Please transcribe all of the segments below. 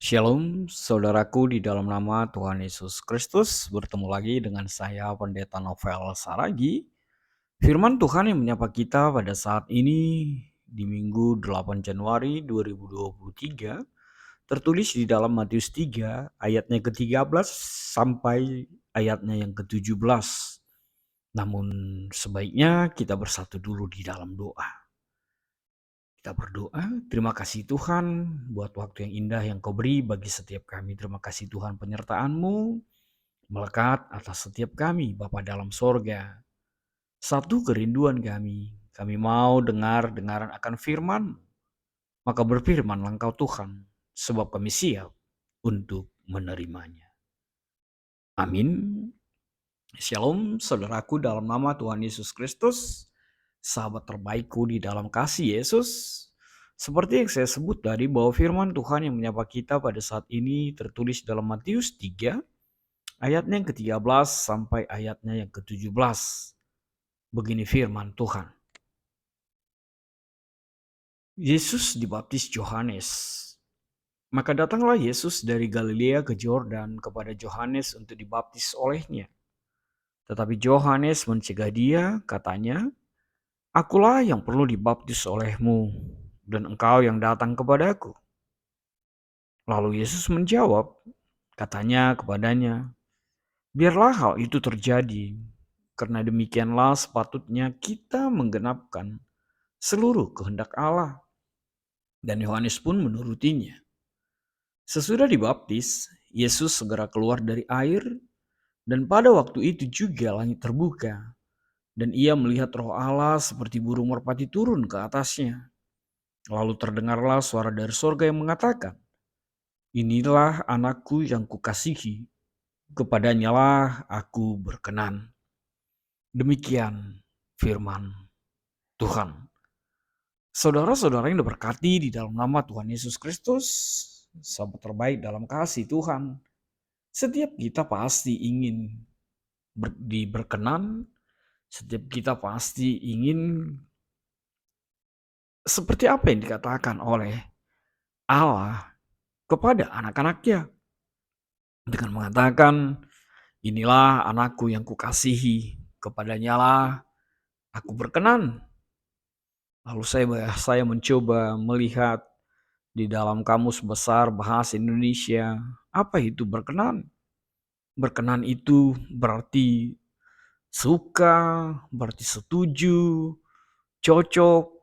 Shalom, saudaraku di dalam nama Tuhan Yesus Kristus. Bertemu lagi dengan saya, Pendeta Novel Saragi. Firman Tuhan yang menyapa kita pada saat ini di Minggu 8 Januari 2023 tertulis di dalam Matius 3 ayatnya ke-13 sampai ayatnya yang ke-17. Namun sebaiknya kita bersatu dulu di dalam doa. Kita berdoa, terima kasih Tuhan buat waktu yang indah yang Kau beri bagi setiap kami. Terima kasih Tuhan penyertaan-Mu melekat atas setiap kami, Bapa dalam sorga. Satu kerinduan kami mau dengar-dengaran akan firman, maka berfirmanlah Engkau Tuhan, sebab kami siap untuk menerimanya. Amin. Shalom saudaraku dalam nama Tuhan Yesus Kristus, sahabat terbaikku di dalam kasih Yesus. Seperti yang saya sebut tadi bahwa firman Tuhan yang menyapa kita pada saat ini tertulis dalam Matius 3 ayatnya yang ke-13 sampai ayatnya yang ke-17. Begini firman Tuhan. Yesus dibaptis Yohanes. Maka datanglah Yesus dari Galilea ke Yordan kepada Yohanes untuk dibaptis olehnya. Tetapi Yohanes mencegah dia, katanya, "Akulah yang perlu dibaptis olehmu, dan engkau yang datang kepadaku." Lalu Yesus menjawab, katanya kepadanya, "Biarlah hal itu terjadi, karena demikianlah sepatutnya kita menggenapkan seluruh kehendak Allah." Dan Yohanes pun menurutinya. Sesudah dibaptis, Yesus segera keluar dari air, dan pada waktu itu juga langit terbuka, dan ia melihat Roh Allah seperti burung merpati turun ke atasnya. Lalu terdengarlah suara dari sorga yang mengatakan, "Inilah anakku yang kukasihi, kepadanyalah aku berkenan." Demikian firman Tuhan. Saudara-saudara yang diberkati di dalam nama Tuhan Yesus Kristus, sahabat terbaik dalam kasih Tuhan, setiap kita pasti ingin diberkenan, setiap kita pasti ingin seperti apa yang dikatakan oleh Allah kepada anak-anaknya. Dengan mengatakan, "Inilah anakku yang kukasihi, kepadanyalah aku berkenan." Lalu saya mencoba melihat di dalam Kamus Besar Bahasa Indonesia, apa itu berkenan? Berkenan itu berarti suka, berarti setuju, cocok,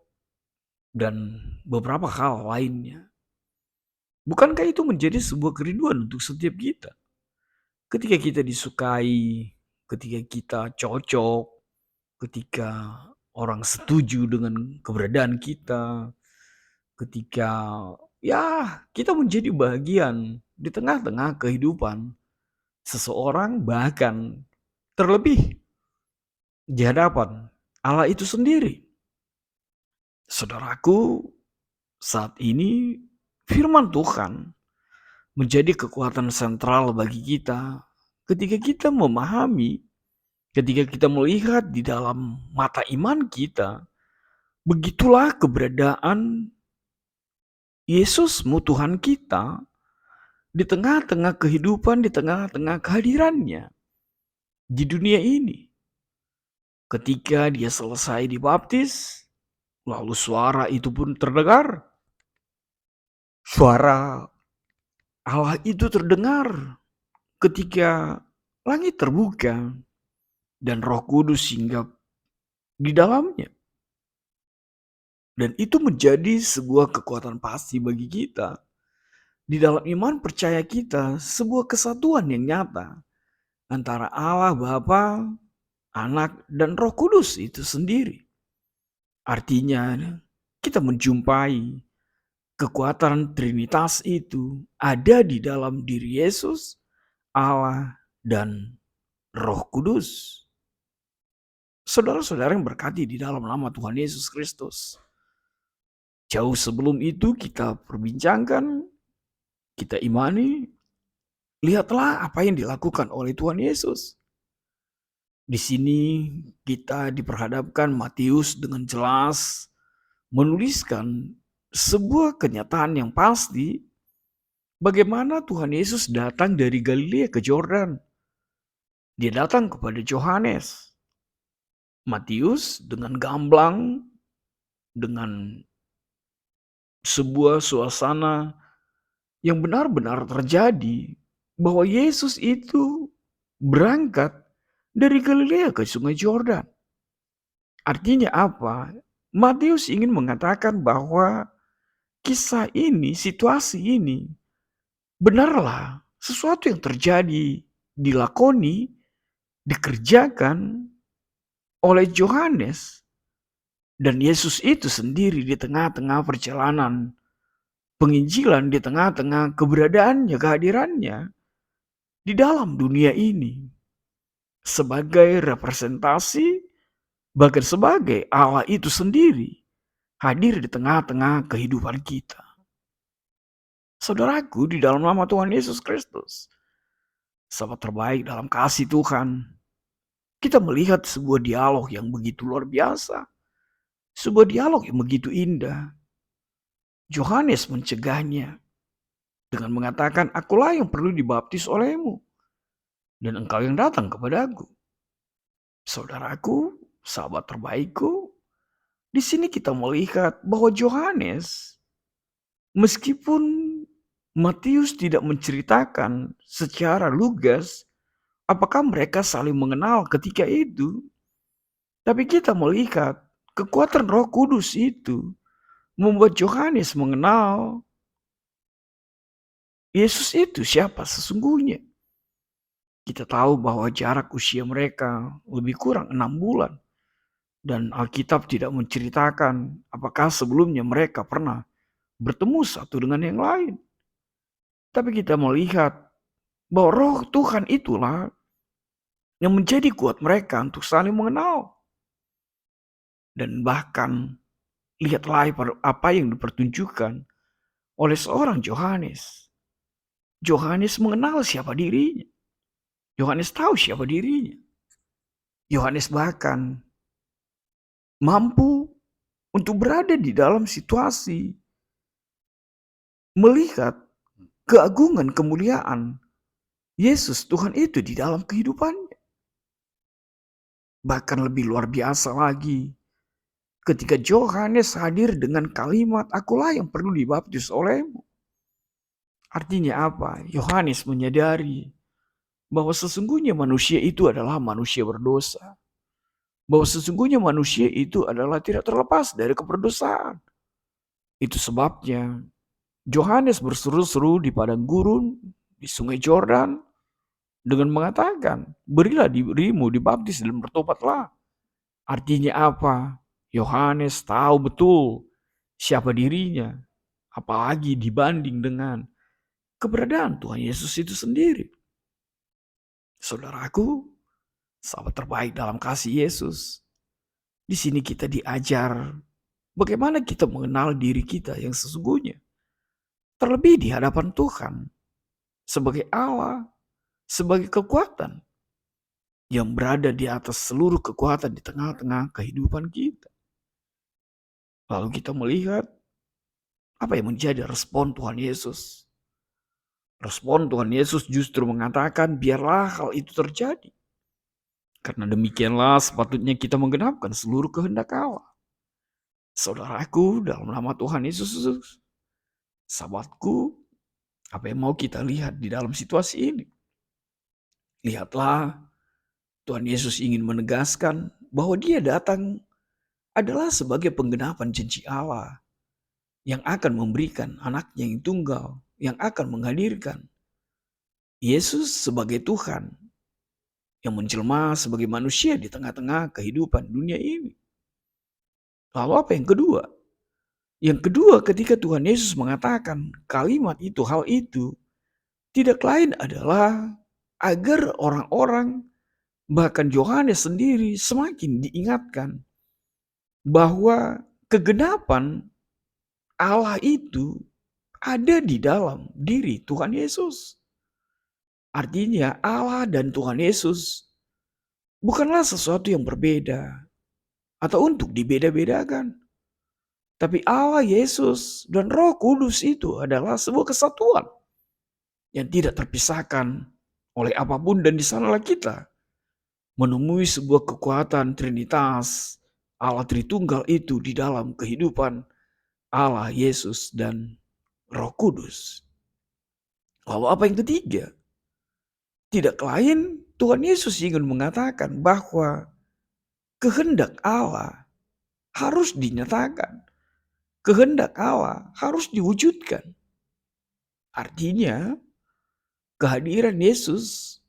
dan beberapa hal lainnya. Bukankah itu menjadi sebuah kerinduan untuk setiap kita? Ketika kita disukai, ketika kita cocok, ketika orang setuju dengan keberadaan kita, ketika kita menjadi bagian di tengah-tengah kehidupan seseorang, bahkan terlebih di hadapan Allah itu sendiri. Saudaraku, saat ini firman Tuhan menjadi kekuatan sentral bagi kita ketika kita memahami, ketika kita melihat di dalam mata iman kita, begitulah keberadaan Yesusmu Tuhan kita di tengah-tengah kehidupan, di tengah-tengah kehadirannya di dunia ini. Ketika dia selesai dibaptis, lalu suara itu pun terdengar. Suara Allah itu terdengar ketika langit terbuka dan Roh Kudus singgah di dalamnya. Dan itu menjadi sebuah kekuatan pasti bagi kita. Di dalam iman percaya kita, sebuah kesatuan yang nyata antara Allah Bapa, Anak, dan Roh Kudus itu sendiri. Artinya kita menjumpai kekuatan Trinitas itu ada di dalam diri Yesus, Allah, dan Roh Kudus. Saudara-saudara yang berkati di dalam nama Tuhan Yesus Kristus. Jauh sebelum itu kita perbincangkan, kita imani, lihatlah apa yang dilakukan oleh Tuhan Yesus. Di sini kita diperhadapkan Matius dengan jelas menuliskan sebuah kenyataan yang pasti Bagaimana Tuhan Yesus datang dari Galilea ke Yordan? Dia datang kepada Yohanes. Matius dengan gamblang, dengan sebuah suasana yang benar-benar terjadi, bahwa Yesus itu berangkat dari Galilea ke Sungai Yordan. Artinya apa? Matius ingin mengatakan bahwa kisah ini, situasi ini, benarlah sesuatu yang terjadi, dilakoni, dikerjakan oleh Yohanes. Dan Yesus itu sendiri di tengah-tengah perjalanan penginjilan, di tengah-tengah keberadaannya, kehadirannya di dalam dunia ini. Sebagai representasi, bahkan sebagai Allah itu sendiri hadir di tengah-tengah kehidupan kita. Saudaraku, di dalam nama Tuhan Yesus Kristus, sahabat terbaik dalam kasih Tuhan, kita melihat sebuah dialog yang begitu luar biasa. Sebuah dialog yang begitu indah. Yohanes mencegahnya dengan mengatakan, "Akulah yang perlu dibaptis olehmu, dan engkau yang datang kepadaku." Saudaraku, sahabat terbaikku, di sini kita melihat bahwa Yohanes, meskipun Matius tidak menceritakan secara lugas apakah mereka saling mengenal ketika itu, tapi kita melihat kekuatan Roh Kudus itu membuat Yohanes mengenal Yesus itu siapa sesungguhnya. Kita tahu bahwa jarak usia mereka lebih kurang 6 bulan. Dan Alkitab tidak menceritakan apakah sebelumnya mereka pernah bertemu satu dengan yang lain. Tapi kita melihat bahwa Roh Tuhan itulah yang menjadi kuat mereka untuk saling mengenal. Dan bahkan lihatlah apa yang dipertunjukkan oleh seorang Yohanes. Yohanes mengenal siapa dirinya. Yohanes tahu siapa dirinya. Yohanes bahkan mampu untuk berada di dalam situasi melihat keagungan kemuliaan Yesus Tuhan itu di dalam kehidupannya. Bahkan lebih luar biasa lagi ketika Yohanes hadir dengan kalimat, "Akulah yang perlu dibaptis olehmu." Artinya apa? Yohanes menyadari bahwa sesungguhnya manusia itu adalah manusia berdosa. Bahwa sesungguhnya manusia itu adalah tidak terlepas dari keberdosaan. Itu sebabnya Yohanes berseru-seru di padang gurun, di sungai Yordan, dengan mengatakan, "Berilah dirimu dibaptis dan bertobatlah." Artinya apa? Yohanes tahu betul siapa dirinya, apalagi dibanding dengan keberadaan Tuhan Yesus itu sendiri. Saudaraku, sahabat terbaik dalam kasih Yesus, di sini kita diajar bagaimana kita mengenal diri kita yang sesungguhnya. Terlebih di hadapan Tuhan, sebagai Allah, sebagai kekuatan yang berada di atas seluruh kekuatan di tengah-tengah kehidupan kita. Lalu kita melihat apa yang menjadi respon Tuhan Yesus. Respon Tuhan Yesus justru mengatakan, biarlah hal itu terjadi. Karena demikianlah sepatutnya kita menggenapkan seluruh kehendak Allah. Saudaraku, dalam nama Tuhan Yesus, sahabatku, apa yang mau kita lihat di dalam situasi ini? Lihatlah, Tuhan Yesus ingin menegaskan bahwa Dia datang adalah sebagai penggenapan janji Allah yang akan memberikan anaknya yang tunggal, yang akan menghadirkan Yesus sebagai Tuhan yang menjelma sebagai manusia di tengah-tengah kehidupan dunia ini. Lalu apa yang kedua? Yang kedua, ketika Tuhan Yesus mengatakan kalimat itu, hal itu, tidak lain adalah agar orang-orang, bahkan Yohanes sendiri semakin diingatkan bahwa kegenapan Allah itu ada di dalam diri Tuhan Yesus. Artinya Allah dan Tuhan Yesus bukanlah sesuatu yang berbeda atau untuk dibeda-bedakan. Tapi Allah, Yesus, dan Roh Kudus itu adalah sebuah kesatuan. yang tidak terpisahkan oleh apapun, dan di sanalah kita menemui sebuah kekuatan Trinitas Allah Tritunggal itu di dalam kehidupan Allah, Yesus, dan Roh Kudus. Lalu apa yang ketiga? Tidak lain, Tuhan Yesus ingin mengatakan bahwa kehendak Allah harus dinyatakan. Kehendak Allah harus diwujudkan. Artinya, kehadiran Yesus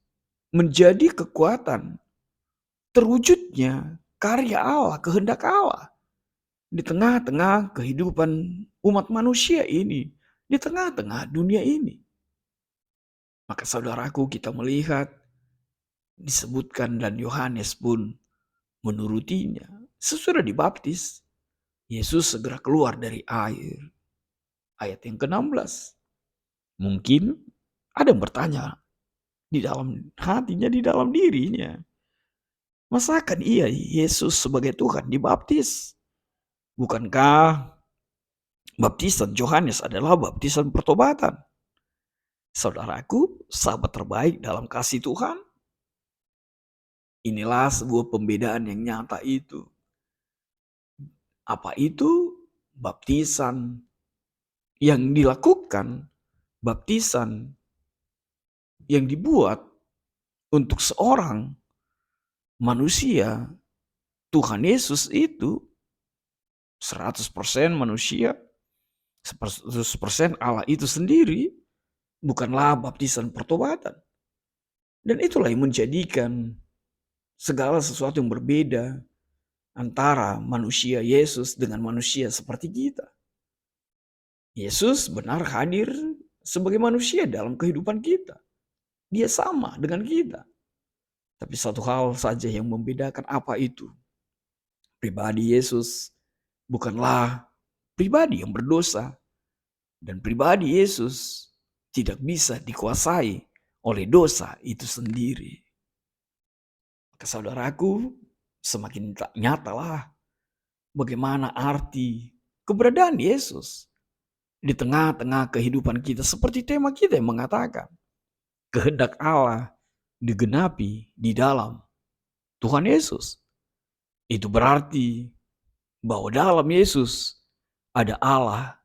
menjadi kekuatan terwujudnya karya Allah, kehendak Allah di tengah-tengah kehidupan umat manusia ini, di tengah-tengah dunia ini. Maka saudaraku, kita melihat disebutkan dan Yohanes pun menurutinya. Sesudah dibaptis, Yesus segera keluar dari air. Ayat yang ke-16. Mungkin ada yang bertanya di dalam hatinya, di dalam dirinya. Masakan iya Yesus sebagai Tuhan dibaptis? Bukankah baptisan Yohanes adalah baptisan pertobatan? Saudaraku, sahabat terbaik dalam kasih Tuhan, inilah sebuah pembedaan yang nyata itu. Apa itu baptisan yang dilakukan, baptisan yang dibuat untuk seorang manusia? Tuhan Yesus itu 100% manusia, 100% Allah itu sendiri, bukanlah baptisan pertobatan. Dan itulah yang menjadikan segala sesuatu yang berbeda antara manusia Yesus dengan manusia seperti kita. Yesus benar hadir sebagai manusia dalam kehidupan kita. Dia sama dengan kita. Tapi satu hal saja yang membedakan, apa itu? Pribadi Yesus bukanlah pribadi yang berdosa. Dan pribadi Yesus tidak bisa dikuasai oleh dosa itu sendiri. Maka saudaraku, semakin nyatalah bagaimana arti keberadaan Yesus di tengah-tengah kehidupan kita. Seperti tema kita yang mengatakan, kehendak Allah digenapi di dalam Tuhan Yesus. Itu berarti bahwa dalam Yesus ada Allah,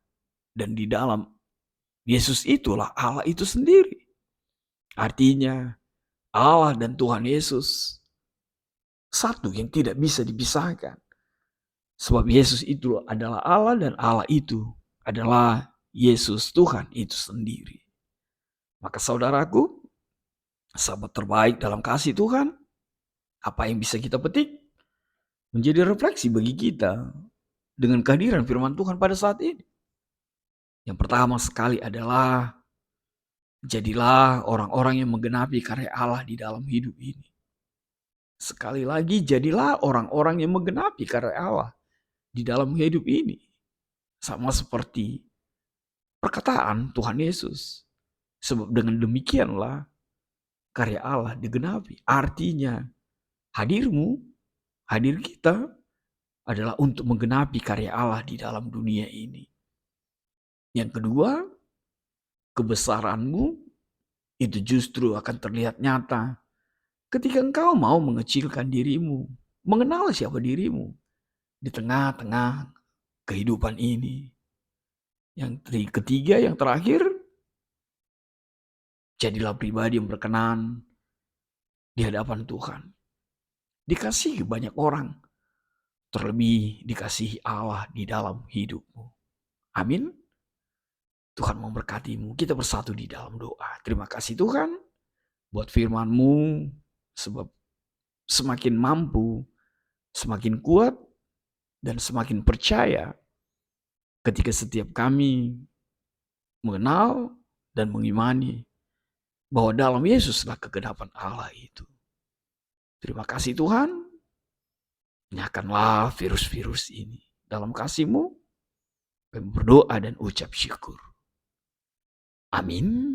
dan di dalam Yesus itulah Allah itu sendiri. Artinya Allah dan Tuhan Yesus satu yang tidak bisa dipisahkan. Sebab Yesus itu adalah Allah dan Allah itu adalah Yesus, Tuhan itu sendiri. Maka saudaraku, sahabat terbaik dalam kasih Tuhan, apa yang bisa kita petik menjadi refleksi bagi kita dengan kehadiran firman Tuhan pada saat ini? Yang pertama sekali adalah, jadilah orang-orang yang menggenapi karya Allah di dalam hidup ini. Sekali lagi, jadilah orang-orang yang menggenapi karya Allah di dalam hidup ini. Sama seperti perkataan Tuhan Yesus. Sebab dengan demikianlah karya Allah digenapi. Artinya, hadirmu, hadir kita adalah untuk menggenapi karya Allah di dalam dunia ini. Yang kedua, kebesaranmu itu justru akan terlihat nyata ketika engkau mau mengecilkan dirimu, mengenal siapa dirimu di tengah-tengah kehidupan ini. Yang ketiga, yang terakhir, jadilah pribadi yang berkenan di hadapan Tuhan. Dikasihi banyak orang, terlebih dikasihi Allah di dalam hidupmu. Amin. Tuhan memberkatimu. Kita bersatu di dalam doa. Terima kasih Tuhan buat firman-Mu, sebab semakin mampu, semakin kuat, dan semakin percaya ketika setiap kami mengenal dan mengimani bahwa dalam Yesuslah kegenapan Allah itu. Terima kasih Tuhan. Nyahkanlah virus-virus ini. Dalam kasih-Mu, kami berdoa dan ucap syukur. Amin.